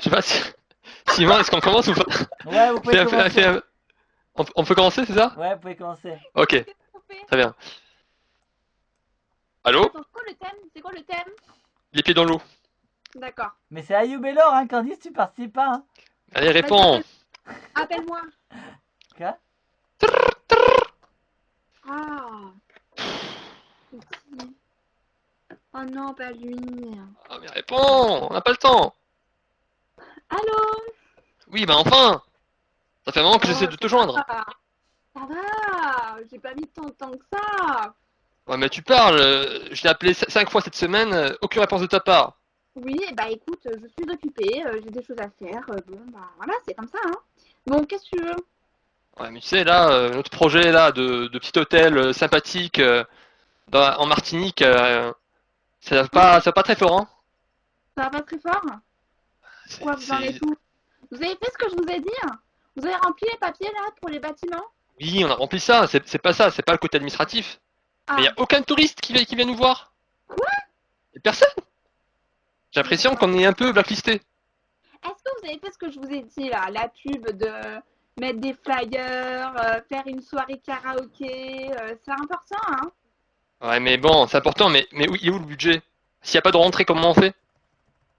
sais pas si... Simon, est-ce qu'on commence ou pas? Ouais, vous pouvez commencer. On peut commencer, c'est ça? Ouais, vous pouvez commencer. Ok, Qu'est-ce qu'on fait? très bien. Allô? Attends, c'est quoi le thème? C'est quoi le thème? Les pieds dans l'eau. D'accord. Mais c'est Ayoub et Laure, hein, Candice, tu participes pas, hein. Allez, Vas-y, réponds. appelle-moi. Quoi? Ah, c'est qui? Oh non, pas lui. Ah, mais réponds, on n'a pas le temps. Allô? Oui, bah enfin. Ça fait un moment que j'essaie Oh, de te joindre. ça va. J'ai pas mis tant que ça. Ouais, mais tu parles. Je t'ai appelé 5 fois cette semaine, aucune réponse de ta part. Oui, bah écoute, je suis occupée, j'ai des choses à faire. Bon, bah voilà, c'est comme ça, hein. Bon, qu'est-ce que tu veux? Ouais, mais tu sais, là, notre projet là de petit hôtel sympathique en Martinique, ça va pas très fort, hein. Ça va pas très fort? C'est, Quoi, vous en c'est- êtes où? Vous avez fait ce que je vous ai dit? Vous avez rempli les papiers là pour les bâtiments? Oui, on a rempli ça, c'est pas ça, c'est pas le côté administratif. Mais il y Ah, a aucun touriste qui vient nous voir. quoi? Y a personne. J'ai Mais l'impression qu'on est un peu blacklisté. est-ce que vous avez fait ce que je vous ai dit là? La pub de mettre des flyers, faire une soirée karaoké, c'est important, hein? Ouais, mais bon, c'est important, mais il est où le budget? S'il y a pas de rentrée, comment on fait?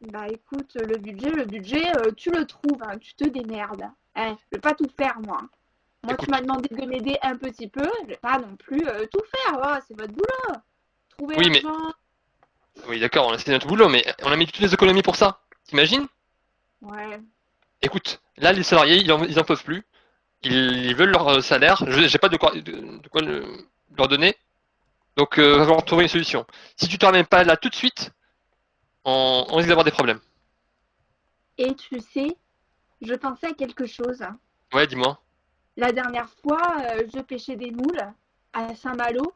Bah écoute, le budget, tu le trouves, hein, tu te démerdes. Hein, je vais pas tout faire moi. Moi, tu Écoute, m'as demandé de m'aider un petit peu, je vais pas non plus tout faire. Oh, c'est votre boulot. Trouver oui, mais l'argent. oui, d'accord, on a fait notre boulot, mais on a mis toutes les économies pour ça. T'imagines? Ouais. Écoute, là, les salariés, ils en peuvent plus. Ils veulent leur salaire. J'ai pas de quoi leur donner. Donc, va falloir trouver une solution. Si tu te ramènes pas là tout de suite, on risque d'avoir des problèmes. Et tu sais, je pensais à quelque chose. Ouais, dis-moi. La dernière fois, je pêchais des moules à Saint-Malo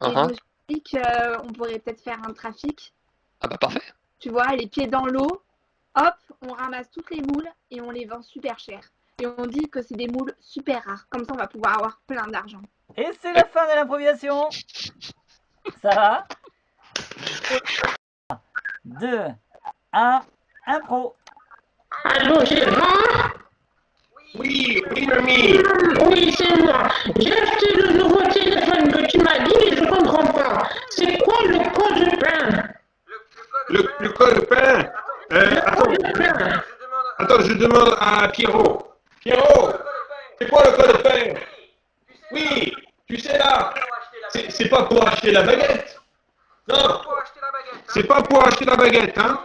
et je Uh-huh. me suis dit qu'on pourrait peut-être faire un trafic. Ah bah parfait. Tu vois, les pieds dans l'eau, hop, on ramasse toutes les moules et on les vend super cher. Et on dit que c'est des moules super rares. Comme ça, on va pouvoir avoir plein d'argent. Et c'est la fin de l'improvisation. Ça va? 2, 1, impro. Allô, Gérard? Oui, oui, mamie. Oui, c'est moi. J'ai acheté le nouveau téléphone que tu m'as dit et je comprends pas. C'est quoi le code PIN? Le code pain. Attends, Le PIN. attends, je demande à Pierrot. Pierrot, c'est quoi le code pain? Oui, tu sais là, c'est pas pour acheter la baguette. Non, c'est pas pour acheter la baguette, hein?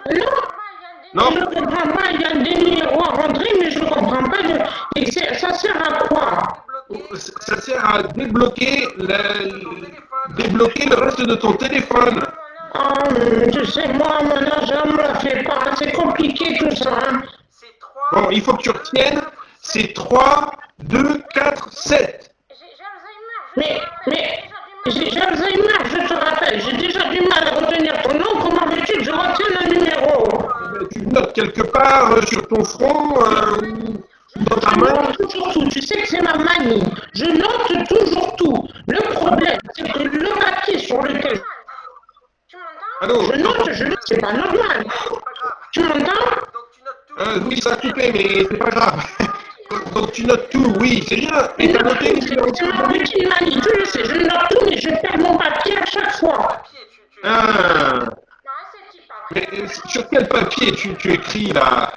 Non, Non, je comprends pas. Il y a des numéros à rentrer, mais je comprends pas. Et ça sert à quoi? ça sert à débloquer le reste de ton téléphone. Ah, tu sais, moi, mon argent me la fait pas. C'est compliqué tout ça, hein. Bon, il faut que tu retiennes, c'est 3, 2, 4, 7. Mais, j'ai Alzheimer, je te rappelle. J'ai déjà du mal à retenir ton nom. Comment veux-tu que je retienne un numéro? Tu le notes quelque part sur ton front ou dans ta Je main. note toujours tout. Tu sais que c'est ma manie. Je note toujours tout. Le problème, c'est que le papier sur lequel Allô, je note, c'est pas normal. Tu m'entends? oui, ça a coupé, mais c'est pas grave. Donc tu notes tout, oui, c'est bien. Et t'as noté les numéros. C'est ma petite manie. Tu le sais, je note tout, mais je perds mon papier à chaque fois. Ah, mais sur quel papier tu écris là?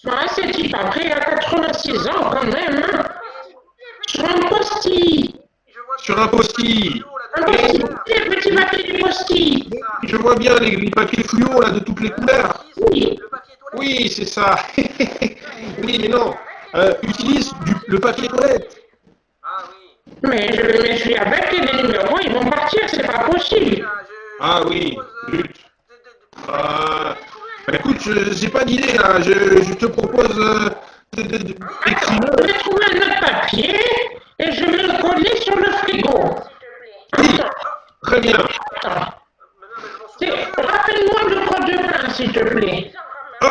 Ah, c'est type après, il a 86 ans quand même, hein. Sur un posti. Sur un post-it. Un posti. Les petits papiers du posti. Je vois bien les papiers fluo là de toutes les couleurs. Oui. Oui, c'est ça. Oui, mais non. Utilise le papier toilette. Mais je suis avec et les numéros, ils vont partir, c'est pas possible. Ah oui, zut. Écoute, j'ai pas d'idée là. Je te propose d'écrire. Je vais trouver un autre papier et je vais le coller sur le frigo. Oui, Attends, très bien. attends. Rappelle-moi le code de pain, s'il te plaît. Oh,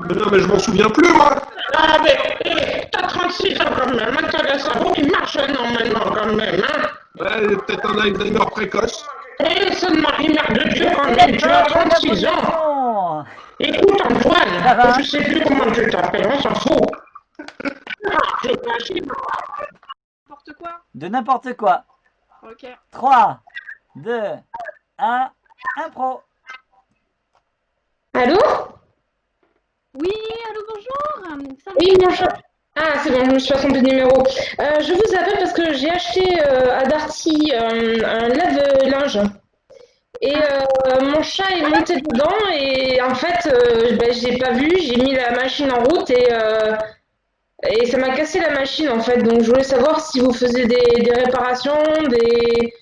mais non, mais je m'en souviens plus moi. Ah, mais t'as 36 ans quand même, hein, t'as le cerveau qui marche normalement quand même, hein. Ouais, peut-être un Alzheimer précoce. Eh, ça ne marie mère de Dieu quand Et même, c'est tu la as fin de 36 ans. l'improvisation. Écoute, Antoine, Ça va. je sais plus comment tu t'appelles, on s'en fout. Ah, je t'achète. N'importe quoi. De n'importe quoi. Ok. 3, 2, 1, impro. Allô? Oui, allô, bonjour. Salut. Oui, bonjour. Ah, c'est bon, je me suis pas trompée de numéro. Je vous appelle parce que j'ai acheté à Darty un lave-linge. Et mon chat est monté dedans et en fait, ben, j'ai pas vu, j'ai mis la machine en route et ça m'a cassé la machine en fait. Donc je voulais savoir si vous faisiez des réparations, des...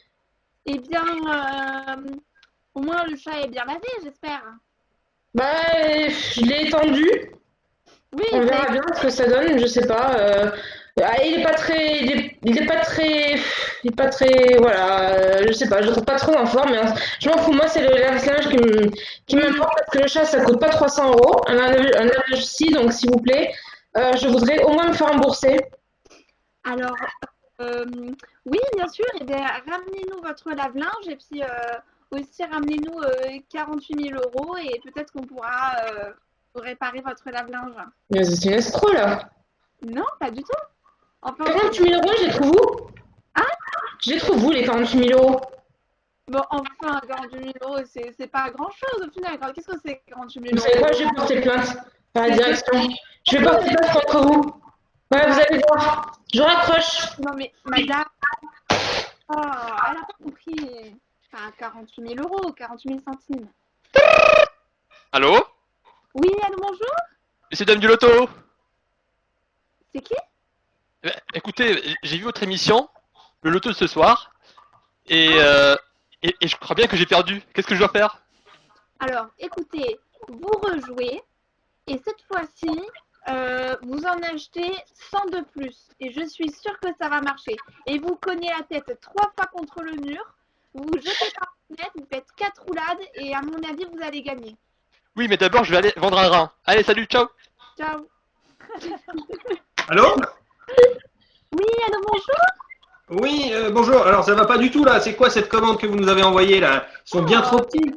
Eh bien, au moins le chat est bien lavé, j'espère. Bah, je l'ai étendu. Oui, On c'est verra bien ce que ça donne, je sais pas. Il est pas très, il est pas très, il est pas très, voilà, je sais pas, je le trouve pas trop en forme, mais je m'en fous. Moi, c'est le lave-linge qui m'importe parce que le chat, ça coûte pas 300 euros, un lave-linge-ci, donc s'il vous plaît, je voudrais au moins me faire rembourser. Alors, euh, oui, bien sûr. Eh bien, ramenez-nous votre lave-linge et puis aussi ramenez-nous 48 000 euros et peut-être qu'on pourra vous réparer votre lave-linge. Mais c'est une escroc là. Non, pas du tout. Enfin, 48 000 euros, je les trouve où? Ah, Je les trouve où les 48 000 euros? bon, enfin, 48 000 euros, c'est pas grand-chose au final. Qu'est-ce que c'est 48 Vous 000 savez euros? quoi, je vais porter plainte par la C'est direction. Je vais porter plainte contre vous. Ouais, vous allez voir. Je raccroche. Non, mais madame, oh, elle a pas compris. Enfin, 48 000 euros, 48 000 centimes. Allô? Oui, allô, bonjour? Messieurs, dames du loto? C'est qui? Écoutez, j'ai vu votre émission, le loto de ce soir, et, et je crois bien que j'ai perdu. Qu'est-ce que je dois faire? Alors, écoutez, vous rejouez et cette fois-ci, vous en achetez 100 de plus. Et je suis sûre que ça va marcher. Et vous cognez la tête 3 fois contre le mur, vous vous jetez par la fenêtre, vous faites 4 roulades et à mon avis, vous allez gagner. Oui, mais d'abord, je vais aller vendre un rein. Allez, salut, ciao! Ciao. Allô? Oui, allô, bonjour? Oui, bonjour. Alors, ça va pas du tout là. C'est quoi cette commande que vous nous avez envoyée là? Ils sont bien trop petits.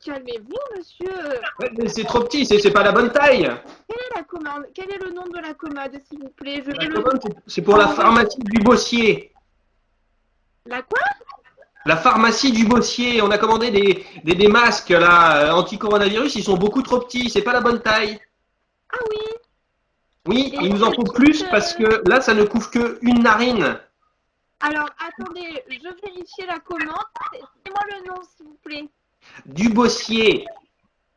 Calmez-vous, monsieur. Ouais, mais c'est trop petit, c'est pas la bonne taille. Quelle est la commande? Quel est le nom de la commode, s'il vous plaît? Je La vais le... commande, c'est pour la pharmacie du Bossier. La quoi? La pharmacie du Bossier. On a commandé des masques là, anti-coronavirus. Ils sont beaucoup trop petits. C'est pas la bonne taille. Ah oui. Oui, Et il nous en faut plus parce que là, ça ne couvre que une narine. alors, attendez, je vérifie la commande. Donnez-moi le nom, s'il vous plaît. Du Bossier.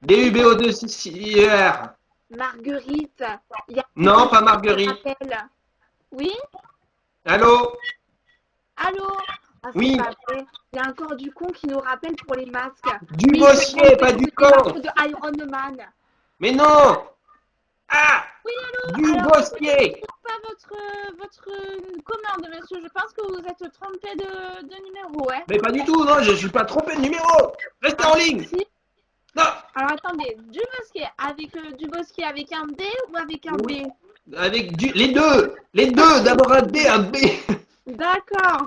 DUBO2CR. Marguerite. Il y a Non, pas quelqu'un qui Marguerite. rappelle. Oui? Allô? Allô? Ah, c'est Oui, pas vrai. Il y a encore du con qui nous rappelle pour les masques. du Mais Bossier, pas du des camp. masques de Iron Man. Mais non! Ah! Oui, allô? Du Alors, écoutez, je Bossier! trouve pas votre commande, monsieur. Je pense que vous êtes trompé de numéro, ouais. Mais pas du tout, non, je suis pas trompé de numéro! Restez en Ah, ligne! si. Non! Alors, attendez, du bosquet avec un B ou avec un Oui, B? avec les deux! Les deux! D'abord un D, un B! D'accord.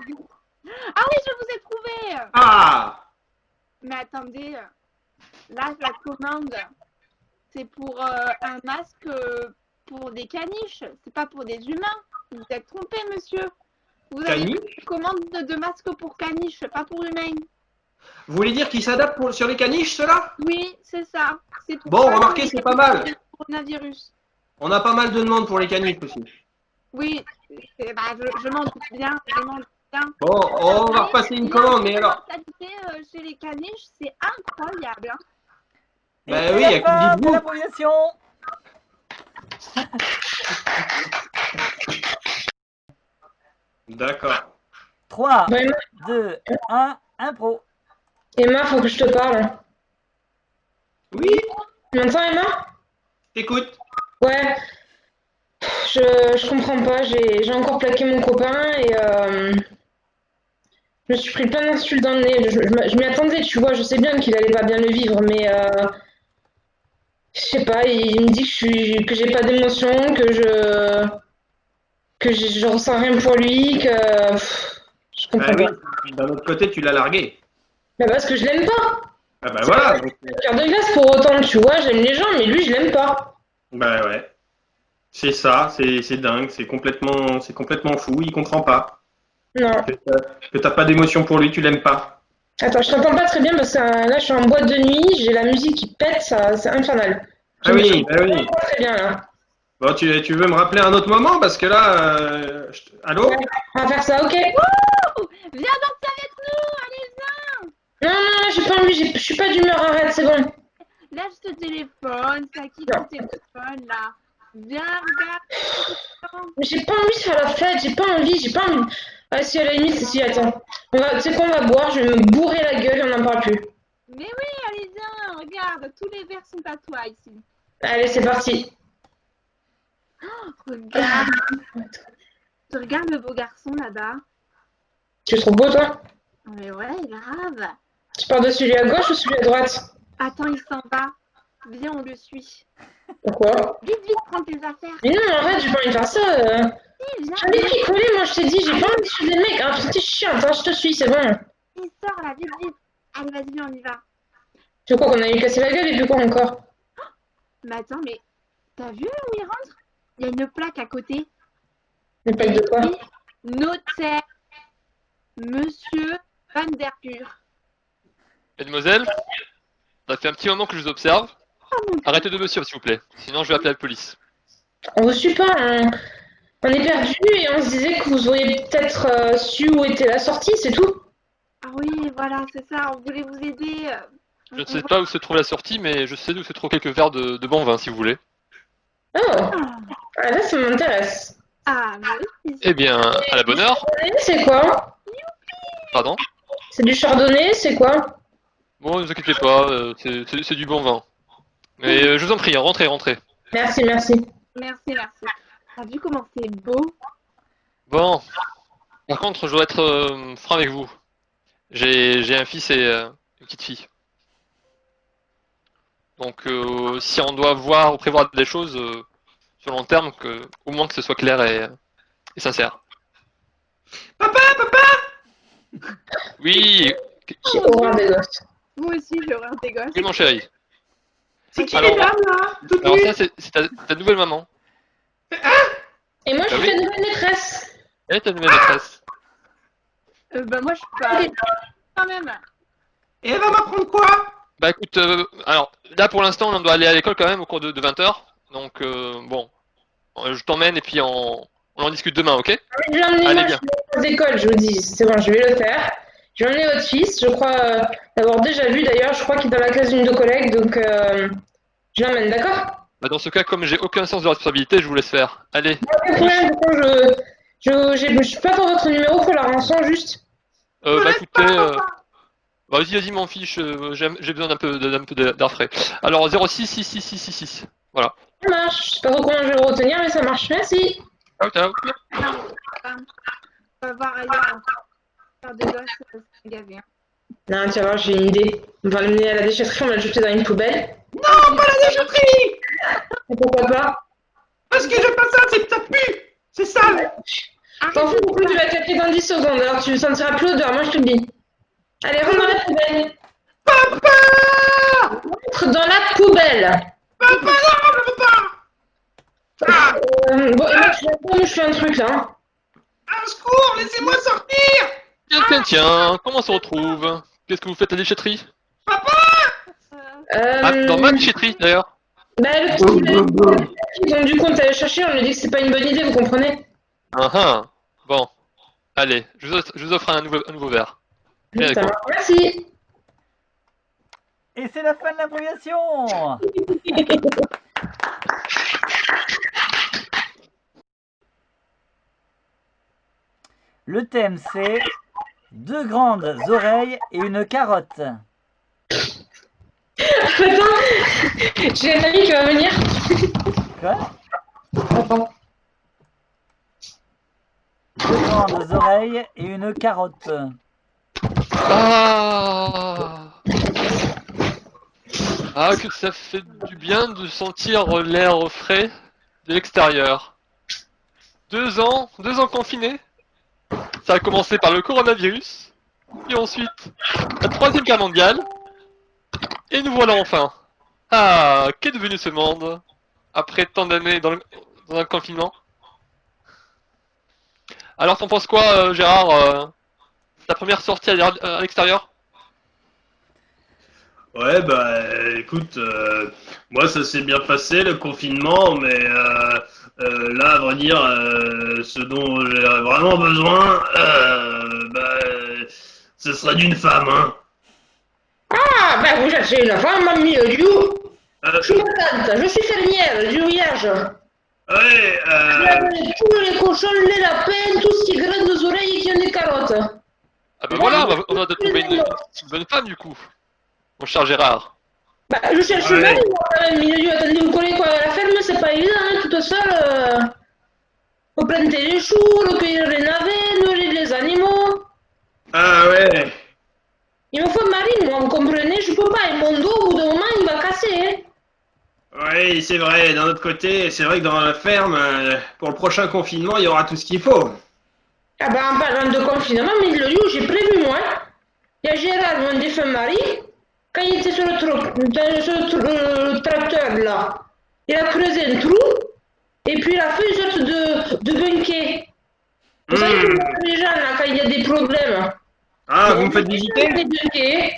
Ah oui, je vous ai trouvé. Ah! Mais attendez, là, la commande, c'est pour un masque pour des caniches. C'est pas pour des humains. Vous êtes trompé, monsieur. Vous avez pris Caniche? une commande de masque pour caniches, pas pour humains. Vous voulez dire qu'il s'adapte sur les caniches, cela? Oui, c'est ça. C'est pour Bon, pas que remarquez, vous c'est pas ayez mal. le coronavirus. On a pas mal de demandes pour les caniches aussi. Oui, bah, je m'en doute bien, je m'en doute bien. Bon, on va repasser une commande, mais alors. Mortalité chez les caniches, c'est incroyable. Hein. Et Bah c'est oui, la à qui fin de dites-vous? l'improvisation. D'accord. 3, Bon, 2, 1, impro. Emma, faut que je te parle. Oui, Tu m'entends, Emma? écoute. Ouais, je comprends pas. J'ai encore plaqué mon copain et je me suis pris plein d'insultes dans le nez. Je m'y attendais, tu vois. Je sais bien qu'il allait pas bien le vivre, mais je sais pas. Il me dit que j'ai pas d'émotion, je ressens rien pour lui, que je Bah comprends oui, pas. d'un autre côté, tu l'as largué. Bah parce que je l'aime pas. Ah bah voilà. Donc, Cœur de glace pour autant, tu vois, j'aime les gens, mais lui, je l'aime pas. bah ouais. C'est ça, c'est dingue, c'est complètement fou, il comprend pas. Non. Que t'as pas d'émotion pour lui, tu l'aimes pas. Attends, je t'entends pas très bien parce que là, je suis en boîte de nuit, j'ai la musique qui pète, ça, c'est infernal. Ah oui, bah oui. Pas très bien là. Bon, tu veux me rappeler un autre moment parce que là, allô? Ouais, on va faire ça, ok? Oh, viens danser avec nous, allez, Non, non, non, j'ai pas envie, je suis pas d'humeur, arrête, c'est bon. lâche ce téléphone, ça quitte Non. ton téléphone là. Viens, regarde. Mais j'ai pas envie de faire la fête, j'ai pas envie. Ah si, à la limite, si, attends. Tu sais quoi, on va boire, je vais me bourrer la gueule et on n'en parle plus. Mais oui, allez, viens, regarde, tous les verres sont à toi ici. Allez, c'est parti. Regarde, tu regardes le beau garçon là-bas. Tu es trop beau, toi? Mais ouais, grave. Tu parles de celui à gauche ou celui à droite? Attends, il s'en va. Viens, on le suit. Pourquoi? Vite, vite, prends tes affaires. Mais non, arrête, j'ai pas envie de faire ça. Si, viens, J'avais picolé, moi, je t'ai dit, j'ai pas envie de suivre des mecs. Ah, t'es chiante, hein, je te suis, c'est bon. il sort là, vite, vite. Allez, vas-y, viens, on y va. Tu veux quoi, qu'on aille lui casser la gueule et puis quoi encore? Mais attends, mais t'as vu où il rentre? Il y a une plaque à côté. Mais pas de quoi? Notaire, Monsieur Van Der Pur. Mademoiselle, ça fait un petit moment que je vous observe. Arrêtez de me suivre, s'il vous plaît. Sinon, je vais appeler la police. On vous suit pas, on est perdu et on se disait que vous auriez peut-être su où était la sortie, c'est tout. Ah oui, voilà, c'est ça, on voulait vous aider. Je ne sais pas où se trouve la sortie, mais je sais où se trouvent quelques verres de bon vin, si vous voulez. Oh, Ah, ah, là, ça m'intéresse. ah, moi aussi. Eh bien, à la bonne heure. C'est quoi? Pardon. C'est du chardonnay, c'est quoi? Bon, ne vous inquiétez pas, c'est du bon vin. Mais je vous en prie, hein, rentrez, rentrez. Merci, merci. Merci, merci. T'as vu comment c'est beau? Bon, par contre, je dois être franc avec vous. J'ai un fils et une petite fille. Donc, si on doit voir ou prévoir des choses sur long terme, au moins que ce soit clair et sincère. Papa, papa! Oui, J'ai horreur des gosses. Moi aussi, j'ai horreur des gosses. oui, mon chéri. C'est qui Alors- les dames là? Tout Alors nu? ça, c'est ta nouvelle maman. Et moi, je Ah suis oui. ta nouvelle maîtresse. Elle est ta nouvelle maîtresse. Bah moi, je suis pas... Quand même. Et elle va m'apprendre quoi? Bah écoute, alors là pour l'instant on doit aller à l'école quand même au cours de 20 heures. Donc bon, je t'emmène et puis on en discute demain, ok? Je vais emmener Allez, moi, bien. je vais aux écoles, je vous dis. C'est bon, je vais le faire. Je vais emmener votre fils. Je crois l'avoir déjà vu d'ailleurs. Je crois qu'il est dans la classe d'une de nos collègues. Donc, je l'emmène, d'accord? Bah dans ce cas, comme j'ai aucun sens de responsabilité, je vous laisse faire. Allez, Pas de problème, du coup, je suis pas pour votre numéro pour la rançon, juste. bah écoutez, bah, vas-y mon fiche, j'ai besoin d'un peu d'air frais. Alors 066666. Voilà. Ça marche. Je sais pas trop comment je vais le retenir, mais ça marche. Merci. Ciao, ciao. On va voir ailleurs. Faire de gosses, c'est gavé. Hein. Non, tu vas voir, j'ai une idée. On va l'emmener à la déchetterie, on va le jeter dans une poubelle. Non, pas la déchetterie! Et pourquoi pas? Parce que j'aime pas ça, ça pue! C'est sale! T'en fous beaucoup, tu vas claquer dans 10 secondes. Alors tu sentiras plus l'odeur, moi je te le dis. Allez, rentre dans la poubelle. Papa! Rentre dans la poubelle. Papa, non, je veux pas! Ah! Bon, et moi, tu vas pas, je fais un truc là. Hein. Un secours, laissez-moi sortir! Tiens, comment on se retrouve? Qu'est-ce que vous faites à la déchetterie? Euh, Ah, dans ma déchetterie d'ailleurs. Bah, le petit donc du coup, on t'allait chercher, on lui dit que c'est pas une bonne idée, vous comprenez? Ah ah. Bon, allez, je vous offre un nouveau verre. Bien, Ça d'accord. marche. Merci. Et c'est la fin de l'improvisation. Le thème c'est deux grandes oreilles et une carotte. Attends, j'ai un ami qui va venir. Quoi? Attends. Deux grandes oreilles et une carotte. Ah. Ah, que ça fait du bien de sentir l'air frais de l'extérieur. 2 ans confinés. Ça a commencé par le coronavirus, puis ensuite la Troisième Guerre mondiale, Et nous voilà enfin. Ah, qu'est devenu ce monde après tant d'années dans un confinement? Alors, t'en penses quoi, Gérard ta première sortie à l'extérieur? Ouais, bah écoute, moi ça s'est bien passé le confinement, mais là, à vrai dire, ce dont j'ai vraiment besoin, ce serait d'une femme, hein. Ah, ben vous cherchez une femme, mamie Liu. Euh, Je suis contente, je suis fermière du village. ouais, Les poules, les cochons, les lapins, tout ce qui a grandes oreilles et qui ont des carottes. Ah bah voilà, on va te trouver une bonne femme du coup, mon cher Gérard. Bah, je cherche une ouais. mari, moi, quand même, milieu. Attendez, vous connaissez quoi? La ferme, c'est pas évident, hein, toute seule. Faut planter les choux, recueillir les navets, nourrir les animaux. Ah ouais. Il me faut un mari, moi, vous comprenez? Je peux pas, et mon dos, au bout d'un moment, il va casser, hein. Oui, c'est vrai. D'un autre côté, c'est vrai que dans la ferme, pour le prochain confinement, il y aura tout ce qu'il faut. Ah bah, en parlant de confinement, mais le lieu, j'ai prévu, moi. Il y a Gérard, mon défunt mari, quand il était sur le tracteur, là, il a creusé un trou, et puis il a fait une sorte de bunker. Vous savez Hmm. comment les gens, là, quand il y a des problèmes. Ah, Mais vous me faites les visiter? bunkers.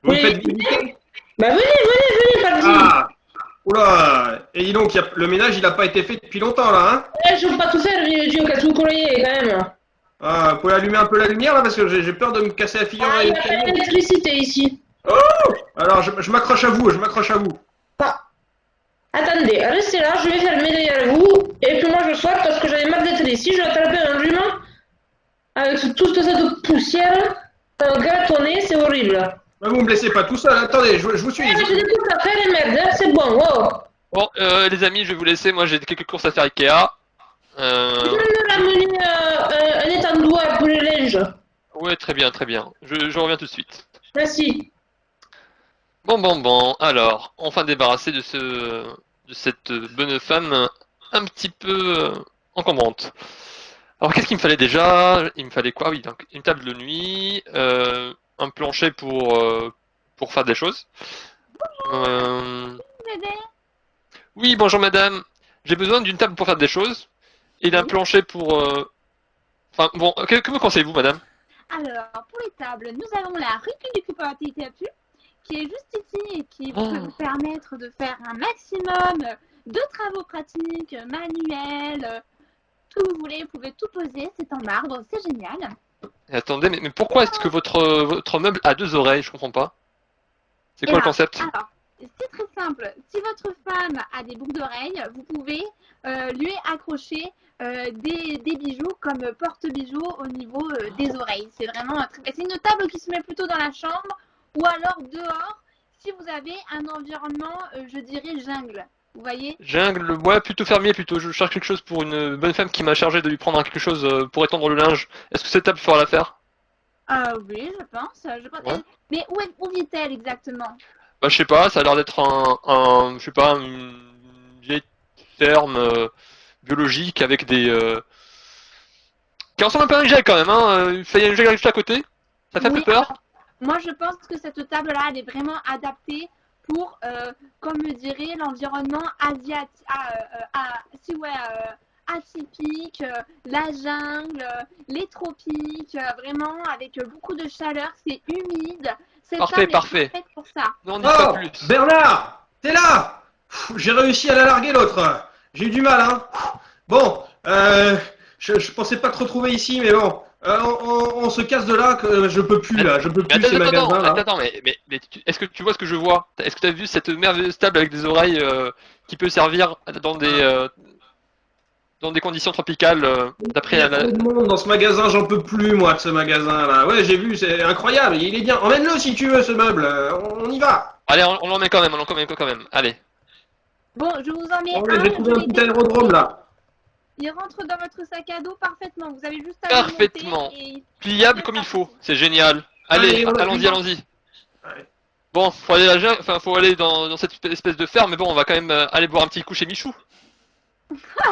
Vous me Oui. faites visiter? Bah venez, par exemple. Ah, oula. Et dis donc, le ménage, il a pas été fait depuis longtemps, là, hein? Je ne peux pas tout faire, vieux Dieu, qu'est-ce que vous croyez, quand même. Ah, vous pouvez allumer un peu la lumière, là, parce que j'ai peur de me casser la figure Ah, dans il les n'y a pas escaliers. d'électricité ici. Alors, je m'accroche à vous, je m'accroche à vous. Ah, attendez, restez là, je vais fermer derrière vous, et puis moi je sors parce que j'avais marre d'être ici, je vais attraper un rhume avec toute cette poussière, gratonnée, c'est horrible. Ah, vous me laissez pas tout seul, attendez, je vous suis. Eh, mais j'ai des courses à faire, et merde, hein, c'est bon, wow. Bon, les amis, je vais vous laisser, moi j'ai quelques courses à faire Ikea. Je vais me Je... ramener un étendoir pour les linges. Ouais, très bien, très bien. Je reviens tout de suite. Merci. Bon, alors, enfin débarrassé de cette bonne femme un petit peu encombrante. Alors, qu'est-ce qu'il me fallait déjà? Il me fallait quoi? Oui, donc une table de nuit, un plancher pour faire des choses. Euh, Bébé. Oui, bonjour madame. J'ai besoin d'une table pour faire des choses et d'un Oui. plancher pour... Enfin, bon, que me conseillez-vous, madame? Alors, pour les tables, nous avons la récup qui est juste ici et qui Oh. peut vous permettre de faire un maximum de travaux pratiques, manuels, tout vous voulez, vous pouvez tout poser, c'est en marbre, c'est génial. Et attendez, mais pourquoi est-ce que votre meuble a deux oreilles? Je comprends pas. C'est quoi le concept? Alors, c'est très simple. Si votre femme a des boucles d'oreilles, vous pouvez lui accrocher des bijoux comme porte-bijoux au niveau des oreilles. C'est vraiment c'est une table qui se met plutôt dans la chambre ou alors dehors si vous avez un environnement, je dirais, jungle. Vous voyez? Jungle, ouais, plutôt fermier, plutôt. Je cherche quelque chose pour une bonne femme qui m'a chargé de lui prendre quelque chose pour étendre le linge. Est-ce que cette table fera l'affaire? Oui, je pense. Ouais. Mais où vit-elle exactement? Bah, je sais pas, ça a l'air d'être je sais pas, une vieille ferme biologique avec qui ressemble un peu à un GIEC quand même, hein. Il y a un GIEC juste à côté. Ça fait un peu Oui, peur. moi, je pense que cette table-là, elle est vraiment adaptée pour, comme me dirait, l'environnement asiatique, atypique, la jungle, les tropiques, vraiment avec beaucoup de chaleur, c'est humide. Cette Parfait, table est parfait. parfaite pour ça. N'en dites pas Oh, plus. Bernard, t'es là? J'ai réussi à la larguer l'autre. J'ai eu du mal, hein. Bon, je pensais pas te retrouver ici, mais bon, on se casse de là, que je peux plus là, je peux Mais plus ces magasins là. attends, est-ce que tu vois ce que je vois? Est-ce que tu as vu cette merveilleuse table avec des oreilles qui peut servir dans des conditions tropicales Il y a trop de monde dans ce magasin, j'en peux plus moi de ce magasin là. Ouais, j'ai vu, c'est incroyable, il est bien. Emmène-le si tu veux ce meuble, on y va. Allez, on l'en met quand même, on l'en met quand même. Allez. Bon, je vous en mets Oh, ouais, un, j'ai trouvé je un l'ai petit aérodrome démonté. là. Il rentre dans votre sac à dos parfaitement. Vous avez juste à Parfaitement. le monter et Pliable comme il faut. C'est génial. Allez, Allez, on allons-y, appuie. allons-y. Ouais. Bon, faut aller dans cette espèce de ferme, mais bon, on va quand même aller boire un petit coup chez Michou.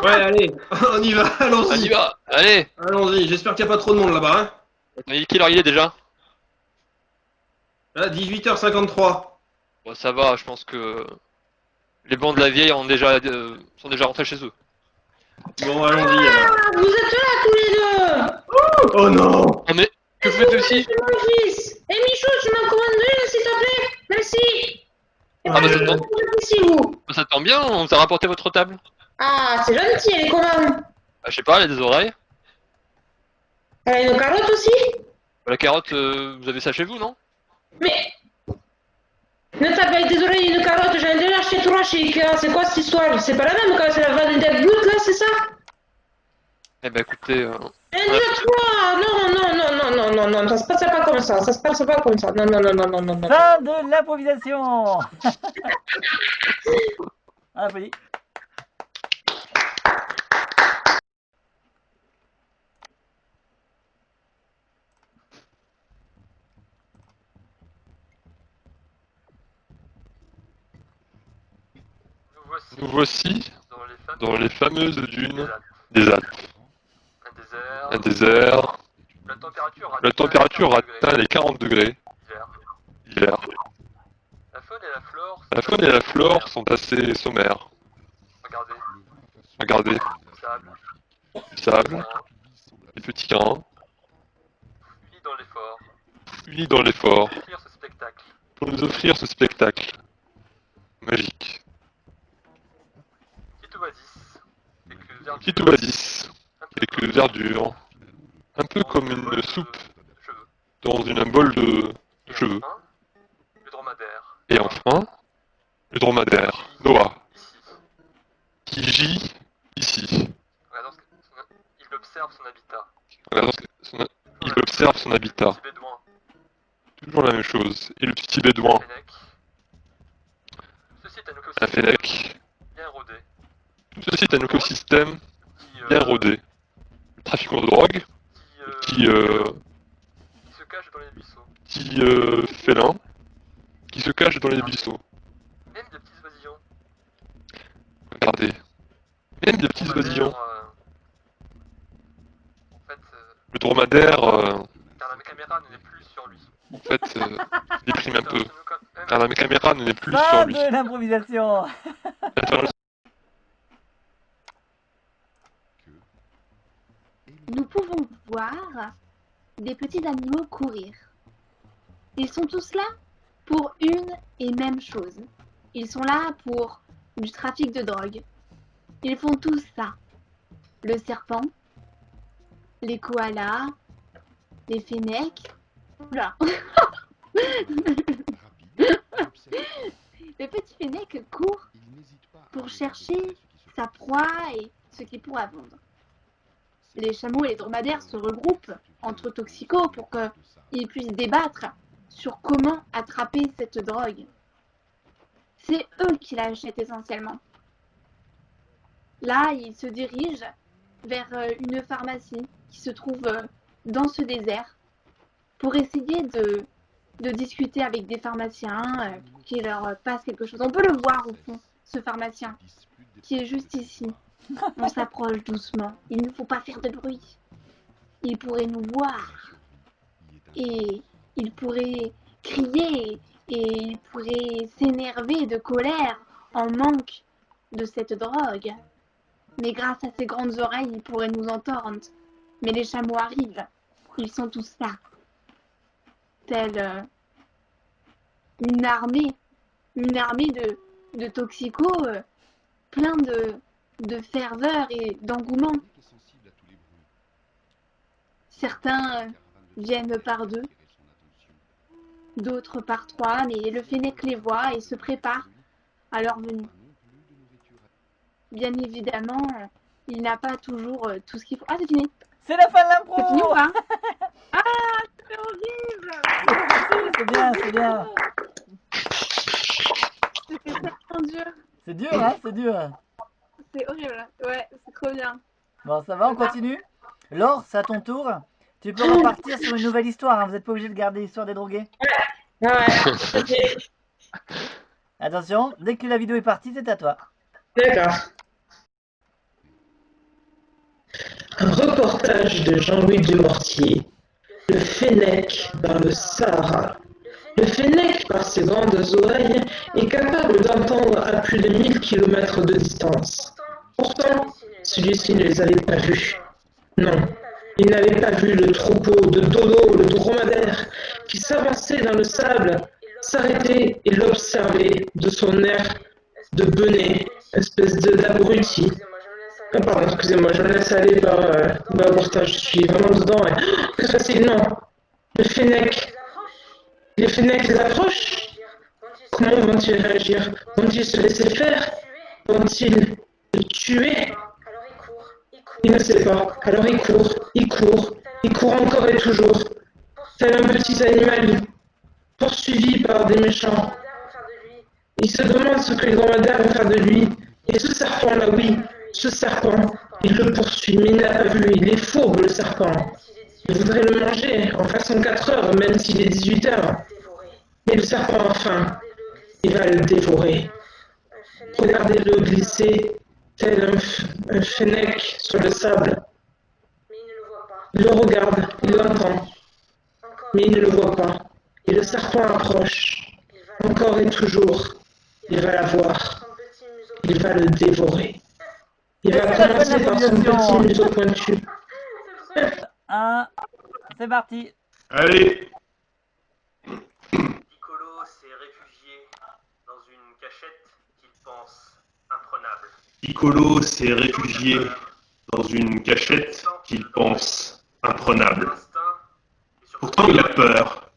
Ouais, allez, on y va, On y allons-y. va. Allez. Allons-y, j'espère qu'il n'y a pas trop de monde là-bas. Hein. Quelle heure il est déjà? Là, 18h53. Bon, ça va, je pense que les bancs de la vieille sont déjà rentrés chez eux. Bon, allons-y alors. Ah, vous êtes là tous les deux. Oh non! Oh mais, que faites aussi? C'est mon fils. Et Michou, tu m'en commandes une, s'il te plaît? Merci. Et Ah bah ça puis, tombe, ici, vous. ça tombe bien, on vous a rapporté votre table. Ah, c'est gentil, elle est comment? Ah, je sais pas, elle a des oreilles. Elle a une carotte aussi? La carotte, vous avez ça chez vous, non? Mais, ne t'as pas des oreilles et une carotte, j'en ai déjà acheté 3 chez Ikea, c'est quoi cette histoire? C'est pas la même quand c'est la Vanity Blood là, c'est ça? Eh ben écoutez, J'en ai déjà 3! Non, non, non, non, non, non, non, ça se passe pas comme ça, ça se passe pas comme ça. Non, non, non, non, non, non, non. Fin de l'improvisation. Applaudis. nous voici dans les fameuses dunes des Alpes. Un désert. La température atteint les 40 degrés l'hiver. La faune et la flore sont assez sommaires. Regardez, du sable, des petits grains, unis dans l'effort pour nous offrir ce spectacle magique. Petite oasis, quelques verdures, un peu comme une soupe dans une bol de cheveux. Et enfin, le dromadaire, Noah, qui gît ici. Regardons il observe son habitat. Toujours la même chose. Et le petit bédouin, un fennec. Tout ceci est un écosystème bien rodé. Le trafic de drogue, petit félin, qui se cache dans les buissons. Regardez, même des petits oisillons. Le dromadaire, en fait, déprime un peu. Car la caméra ne n'est plus sur Fin lui. de l'improvisation. Nous pouvons voir des petits animaux courir. Ils sont tous là pour une et même chose. Ils sont là pour du trafic de drogue. Ils font tous ça. Le serpent, les koalas, les fennecs. Oula. Le petit fennec court pour chercher sa proie et ce qu'il pourra vendre. Les chameaux et les dromadaires se regroupent entre toxicos pour qu'ils puissent débattre sur comment attraper cette drogue. C'est eux qui l'achètent essentiellement. Là, ils se dirigent vers une pharmacie qui se trouve dans ce désert pour essayer de discuter avec des pharmaciens pour qu'ils leur passent quelque chose. On peut le voir au fond, ce pharmacien, qui est juste ici. On s'approche doucement. Il ne faut pas faire de bruit. Il pourrait nous voir. Et il pourrait crier. Et il pourrait s'énerver de colère en manque de cette drogue. Mais grâce à ses grandes oreilles, il pourrait nous entendre. Mais les chameaux arrivent. Ils sont tous là. Telle une armée de toxicos plein de ferveur et d'engouement. Certains viennent par deux, d'autres par trois, mais le fennec les voit et se prépare à leur venue. Bien évidemment, il n'a pas toujours tout ce qu'il faut. Ah, c'est fini. C'est la fin de C'est fini ou l'impro. pas? Ah, c'est horrible. C'est bien, c'est bien. C'était tellement dur. C'est dur, hein, c'est dur. C'est horrible. Ouais, c'est trop bien. Bon, ça va, on continue. Laure, c'est à ton tour. Tu peux repartir sur une nouvelle histoire, hein. Vous n'êtes pas obligé de garder l'histoire des drogués. Ouais. Attention, dès que la vidéo est partie, c'est à toi. D'accord. Un reportage de Jean-Louis Dumortier. Le Fennec dans le Sahara. Le Fennec par ses grandes oreilles et capable d'entendre à plus de 1000 kilomètres de distance. Pourtant, celui-ci ne les avait pas vus. Non, il n'avait pas vu le troupeau de Dodo, le dromadaire, qui s'avançait dans le sable, s'arrêtait et l'observait de son air de benet, espèce d'abruti. Ah, pardon, excusez-moi, je me laisse aller par le reportage, je suis vraiment dedans. Et... Oh, que facile, non. Le Fennec. Les Fennecs les approchent. Comment vont-ils réagir? Vont-ils se laisser faire? Vont-ils le tuer? Il ne sait pas. Alors il court encore et toujours. Tel un petit animal poursuivi par des méchants. Il se demande ce que les dromadaires vont faire de lui. Et ce serpent-là, oui, ce serpent, il le poursuit, mais il n'a pas vu. Il est fourbe, le serpent. Il voudrait le manger en façon 4 heures, même s'il est 18 heures. Et le serpent, enfin, il va le dévorer. Regardez-le glisser tel un fennec sur le sable. Il le regarde, il l'entend, mais il ne le voit pas. Et le serpent approche, encore et toujours. Il va l'avoir. Il va le dévorer. Il va commencer par son petit museau pointu. 1, c'est parti. Allez. Piccolo s'est réfugié dans une cachette qu'il pense imprenable. Piccolo s'est réfugié dans une cachette qu'il pense imprenable. L'instinct et surtout Pourtant, il a peur,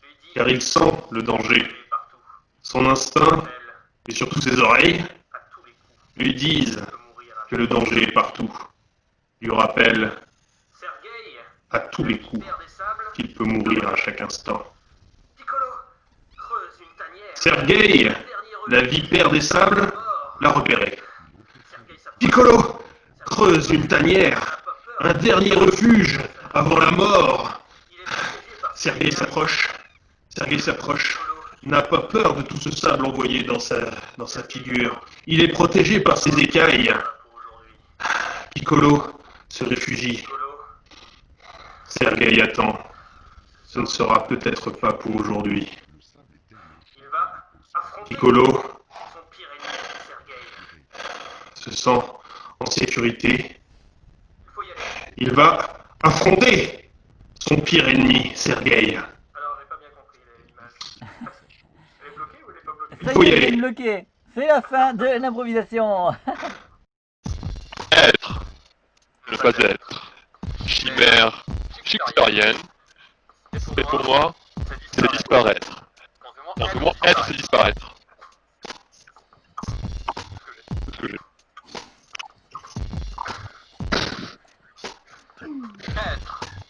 lui dit car il sent le danger. qu'il est partout. Son instinct Elle, et surtout ses oreilles à tous les coups, lui disent peut mourir à que le danger est partout. Lui rappelle Sergueï, à tous les coups père des sables, qu'il peut mourir à chaque instant. Piccolo creuse une tanière. Sergueï, Dernier la refuge, vipère des sables, mort. l'a repéré. Sergueï s'approche. Piccolo creuse une tanière, un dernier refuge avant la mort. Il est protégé par Sergueï s'approche. Sergueï s'approche. N'a pas peur de tout ce sable envoyé dans sa figure. Il est protégé par ses écailles. pour aujourd'hui. Piccolo se réfugie. Piccolo, Sergueï attend. Ce ne sera peut-être pas pour aujourd'hui. il va affronter Piccolo son pire ennemi, Sergueï. se sent en sécurité. Il faut y aller. Il va affronter son pire ennemi, Sergueï. Alors, j'ai pas bien compris l'image. Elle est bloquée ou elle est pas bloquée? Ça Faut y y est, aller. il est bloqué. C'est la fin de l'improvisation. Être. Ne pas être. Chimère shakespearienne. Et pour moi, c'est disparaître. En ce moment, être, c'est disparaître. C'est ce que j'ai.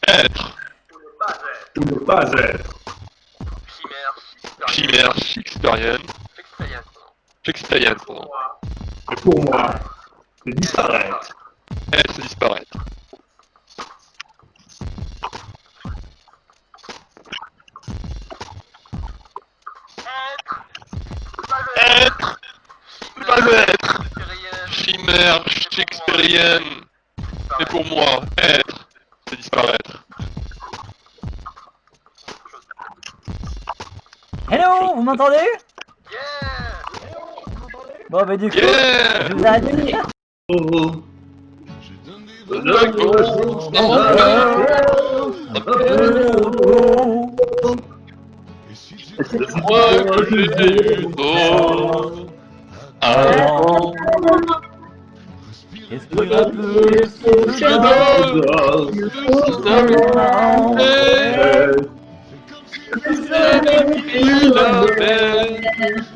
Être. Ou ne pas être. Ou ne pas être. Chimère shakespearienne. Shakespearienne, Pour pardon. moi, Et pour moi, c'est disparaître. Être, c'est disparaître. Être. Ne pas être. Chimère shakespearienne. Et pour moi, être, c'est disparaître. Hello, vous m'entendez? Bon, bah du coup, Yeah. je vous arrête. Moi que j'ai eu tort avant. Respire un peu sous le J'adore ce J'avais pris la mer,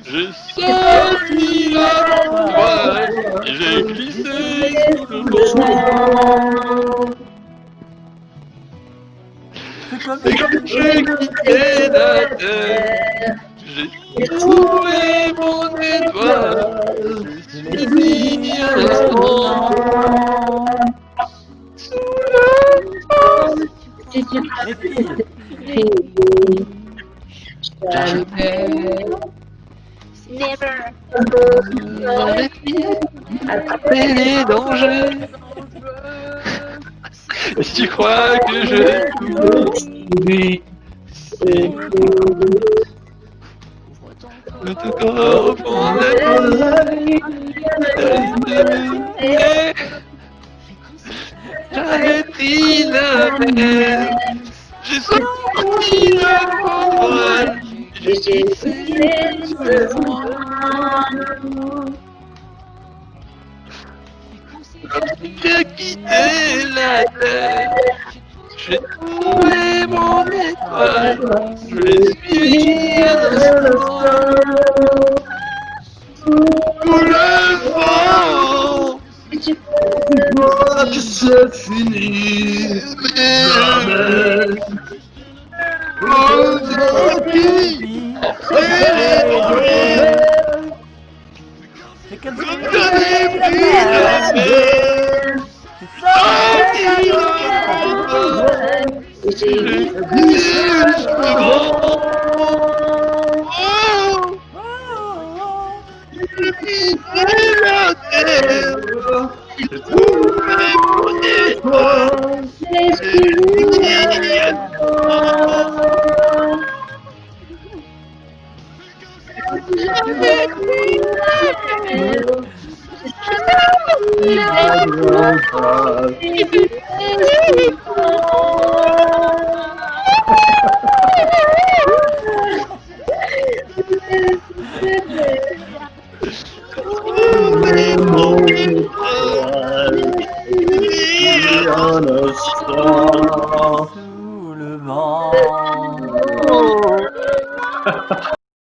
j'ai sorti la toile et j'ai glissé sous le vent. C'est comme Et quand j'ai quitté la terre, j'ai trouvé mon étoile. J'ai fini un instant sous le vent. les filles. Never. Dans les pieds, attraper les dangers. Et si tu crois que je vais t'oublier, c'est Le tout corps au fond de j'avais pris la mer, j'ai sorti le voile, j'ai quitté ce monde. J'ai quitté la terre, j'ai trouvé mon étoile, je suis un instant. Tout le vent, que c'est fini, jamais. C'est comme si Vous la n'avez mer plus jamais qui sortait sorti de j'ai vu le vent. J'ai quitté la terre, j'ai trouvé mon étoile, j'ai fini un temps. J'avais pris la mer, j'ai